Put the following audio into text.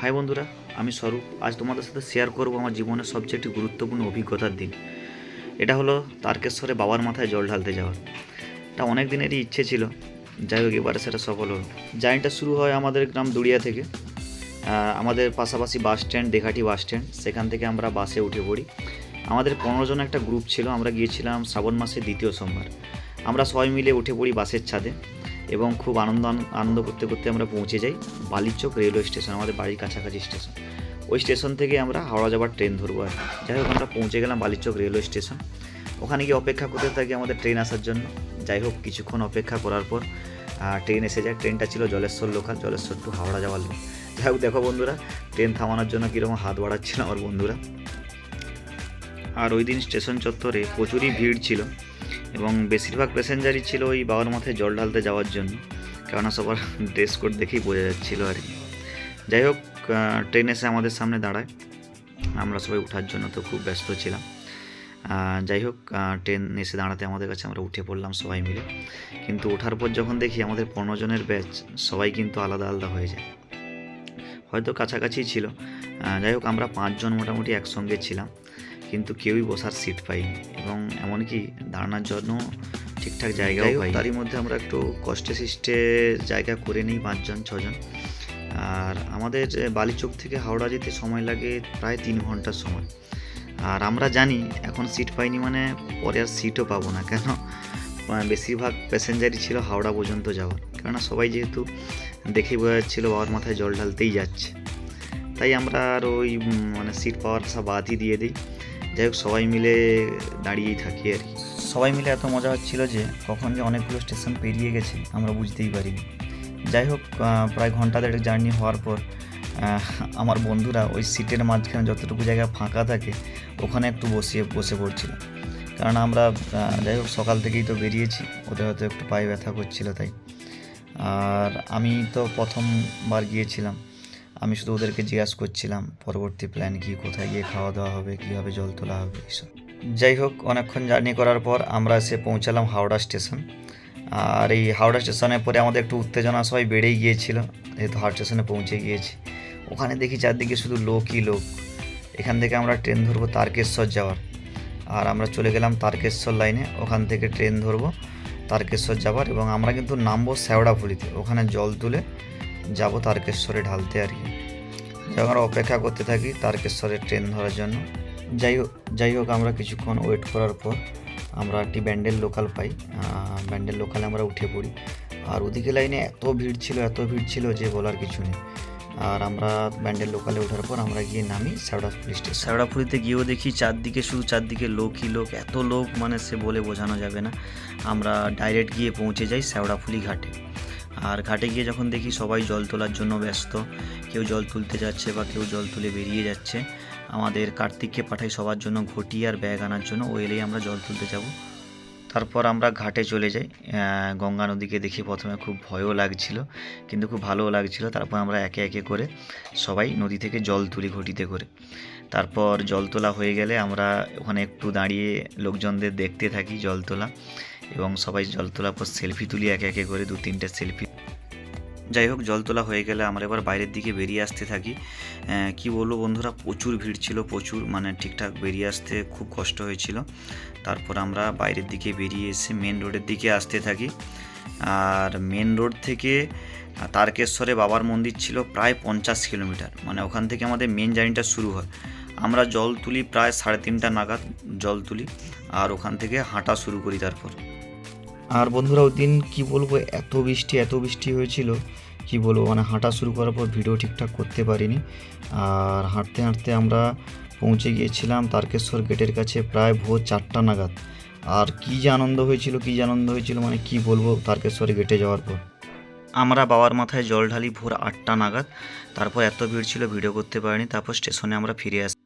High বন্ধুরা, আমি স্বরূপ। আজ তোমাদের সাথে শেয়ার করব আমার জীবনের সবচেয়ে একটি গুরুত্বপূর্ণ অভিজ্ঞতার দিন। এটা হলো তারকেশ্বরে বাবার মাথায় জল ঢালতে যাওয়ার। এটা অনেক দিনেরই ইচ্ছে ছিল, যাই হোক এবারে সেটা সফল হলো। জার্নিটা শুরু হয় আমাদের গ্রাম দুড়িয়া থেকে। আমাদের পাশাপাশি বাস স্ট্যান্ড, দেঘাটি বাস স্ট্যান্ড, সেখান থেকে আমরা বাসে উঠে পড়ি। আমাদের 15 জন একটা গ্রুপ ছিল। আমরা গিয়েছিলাম শ্রাবণ মাসের দ্বিতীয় সোমবার। আমরা সবাই মিলে উঠে পড়ি বাসের ছাদে এবং খুব আনন্দ করতে করতে আমরা পৌঁছে যাই বালিচক রেলওয়ে স্টেশন, আমাদের বাড়ির কাছাকাছি স্টেশন। ওই স্টেশন থেকে আমরা হাওড়া যাবার ট্রেন ধরবো আর যাই হোক আমরা পৌঁছে গেলাম বালিচক রেলওয়ে স্টেশন। ওখানে গিয়ে অপেক্ষা করতে থাকি আমাদের ট্রেন আসার জন্য। যাই হোক কিছুক্ষণ অপেক্ষা করার পর ট্রেন এসে যায়। ট্রেনটা ছিল জলেশ্বর লোকাল, জলেশ্বর টু হাওড়া যাওয়ার লোক। যাই হোক দেখো বন্ধুরা, ট্রেন থামানোর জন্য কীরকম হাত বাড়াচ্ছিল আমার বন্ধুরা। আর ওই দিন স্টেশন চত্বরে প্রচুরই ভিড় ছিল এবং বেশিরভাগ প্যাসেঞ্জারই ছিল ওই বাবার মাথায় জল ঢালতে যাওয়ার জন্য, কেননা সবার ড্রেস কোড দেখেই বোঝা যাচ্ছিলো আর কি। যাই হোক ট্রেন এসে আমাদের সামনে দাঁড়ায়, আমরা সবাই ওঠার জন্য তো খুব ব্যস্ত ছিলাম। যাই হোক ট্রেন এসে দাঁড়াতে আমাদের কাছে, আমরা উঠে পড়লাম সবাই মিলে। কিন্তু ওঠার পর যখন দেখি আমাদের 15 জনের ব্যাচ সবাই কিন্তু আলাদা আলাদা হয়ে যায়, হয়তো কাছাকাছি ছিল। যাই হোক আমরা 5 জন মোটামুটি একসঙ্গে ছিলাম, কিন্তু কেউই বসার সিট পাইনি এবং এমনকি দাঁড়ানোর জন্য ঠিকঠাক জায়গাও পাই। তারই মধ্যে আমরা একটু কষ্টে সৃষ্টে জায়গা করে নিই 5 জন 6 জন। আর আমাদের বালিচক থেকে হাওড়া যেতে সময় লাগে প্রায় 3 ঘন্টার সময়। আর আমরা জানি এখন সিট পাইনি মানে পরে আর সিটও পাবো না, কেন বেশিরভাগ প্যাসেঞ্জারই ছিল হাওড়া পর্যন্ত যাওয়ার। কেননা সবাই যেহেতু দেখেই বোঝা যাচ্ছিলো বাবার মাথায় জল ঢালতেই যাচ্ছে, তাই আমরা আর ওই সিট পাওয়ার আশা বাদই দিয়ে দিই। যাই হোক সবাই মিলে দাঁড়িয়েই থাকি আর কি। সবাই মিলে এত মজা হচ্ছিল যে কখন যে অনেকগুলো স্টেশন পেরিয়ে গেছে আমরা বুঝতেই পারিনি। যাই হোক প্রায় ঘন্টা দেড়েক জার্নি হওয়ার পর আমার বন্ধুরা ওই সিটের মাঝখানে যতটুকু জায়গা ফাঁকা থাকে ওখানে একটু বসে পড়ছিল। কারণ আমরা যাই হোক সকাল থেকেই তো বেরিয়েছি, ওদের হয়তো একটু পায়ে ব্যথা করছিল তাই। আর আমি তো প্রথমবার গিয়েছিলাম, আমি শুধু ওদেরকে জিজ্ঞাসা করছিলাম পরবর্তী প্ল্যান কী, কোথায় গিয়ে খাওয়া দাওয়া হবে, কীভাবে জল তোলা হবে এইসব। যাই হোক অনেকক্ষণ জার্নি করার পর আমরা এসে পৌঁছালাম হাওড়া স্টেশন। আর এই হাওড়া স্টেশনের পরে আমাদের একটু উত্তেজনা সবাই বেড়েই গিয়েছিল, যেহেতু হাওড়া স্টেশনে পৌঁছে গিয়েছি। ওখানে দেখি চারদিকে শুধু লোকই লোক। এখান থেকে আমরা ট্রেন ধরবো তারকেশ্বর যাওয়ার, আর আমরা চলে গেলাম তারকেশ্বর লাইনে। ওখান থেকে ট্রেন ধরবো তারকেশ্বর যাবার এবং আমরা কিন্তু নামবো শ্যাওড়াফুলিতে, ওখানে জল তুলে যাব তারকেশ্বরে ঢালতে আর কি। যখন আমরা অপেক্ষা করতে থাকি তারকেশ্বরের ট্রেন ধরার জন্য। যাই হোক আমরা কিছুক্ষণ ওয়েট করার পর আমরা একটি ব্যান্ডেল লোকাল পাই। ব্যান্ডেল লোকালে আমরা উঠে পড়ি। আর ওদিকে লাইনে এত ভিড় ছিল যে বলার কিছু নেই। আর আমরা ব্যান্ডেল লোকালে ওঠার পর আমরা গিয়ে নামি শ্যাওড়াফুলি স্টেশন। শ্যাওড়াফুলিতে গিয়েও দেখি চারদিকে লোকই লোক, এত লোক সে বলে বোঝানো যাবে না। আমরা ডাইরেক্ট গিয়ে পৌঁছে যাই শ্যাওড়াফুলি ঘাটে। আর ঘাটে গিয়ে যখন দেখি সবাই জল তোলার জন্য ব্যস্ত, কেউ জল তুলতে যাচ্ছে বা কেউ জল তুলে বেরিয়ে যাচ্ছে। আমাদের কার্তিককে পাঠাই সবার জন্য ঘটি আর ব্যাগ আনার জন্য, ও এলেই আমরা জল তুলতে যাব। তারপর আমরা ঘাটে চলে যাই। গঙ্গা নদীকে দেখি প্রথমে খুব ভয়ও লাগছিল, কিন্তু খুব ভালোও লাগছিল। তারপর আমরা একে একে করে সবাই নদী থেকে জল তুলি ঘটিতে করে। তারপর জল তোলা হয়ে গেলে আমরা ওখানে একটু দাঁড়িয়ে লোকজনদের দেখতে থাকি জল তোলা, এবং সবাই জল তোলার পর সেলফি তুলি একে একে করে 2-3টে সেলফি। যাই হোক জল তোলা হয়ে গেলে আমরা এবার বাইরের দিকে বেরিয়ে আসতে থাকি। কি বলবো বন্ধুরা, প্রচুর ভিড় ছিল, প্রচুর ঠিকঠাক বেরিয়ে আসতে খুব কষ্ট হয়েছিল। তারপর আমরা বাইরের দিকে বেরিয়ে এসে মেন রোডের দিকে আসতে থাকি। আর মেন রোড থেকে তারকেশ্বরে বাবার মন্দির ছিল প্রায় 50 কিলোমিটার, ওখান থেকে আমাদের মেন জার্নিটা শুরু হয়। আমরা জল তুলি প্রায় 3:30 নাগাদ জল তুলি, আর ওখান থেকে হাঁটা শুরু করি। তারপর আর বন্ধুরা ওই দিন কী বলবো, এত বৃষ্টি হয়েছিল কি বলবো, হাঁটা শুরু করার পর ভিডিও ঠিকঠাক করতে পারিনি। আর হাঁটতে আমরা পৌঁছে গিয়েছিলাম তারকেশ্বর গেটের কাছে প্রায় ভোর 4টা নাগাদ। আর কী যে আনন্দ হয়েছিল কি বলবো। তারকেশ্বর গেটে যাওয়ার পর আমরা বাবার মাথায় জল ঢালি ভোর 8টা নাগাদ। তারপর এত ভিড় ছিল ভিডিও করতে পারিনি। তারপর স্টেশনে আমরা ফিরে আসি।